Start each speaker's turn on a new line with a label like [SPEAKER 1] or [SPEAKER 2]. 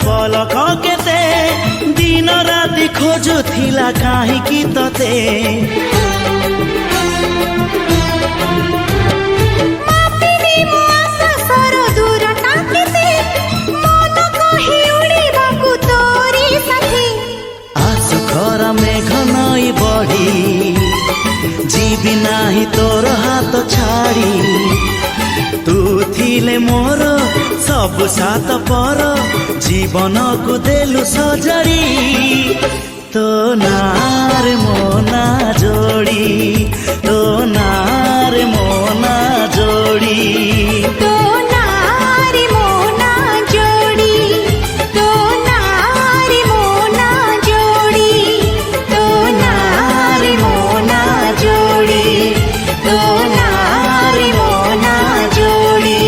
[SPEAKER 1] पलक केते दिन राति खोजुथिला काहींकि तते मेघ नई बढ़ी जीवी नाही तोर हाथ छाड़ी तू थिले मोर सब सात पर जीवन को देलु सजरी तो नार मोना जोड़ी तो नार मोना जोड़ी।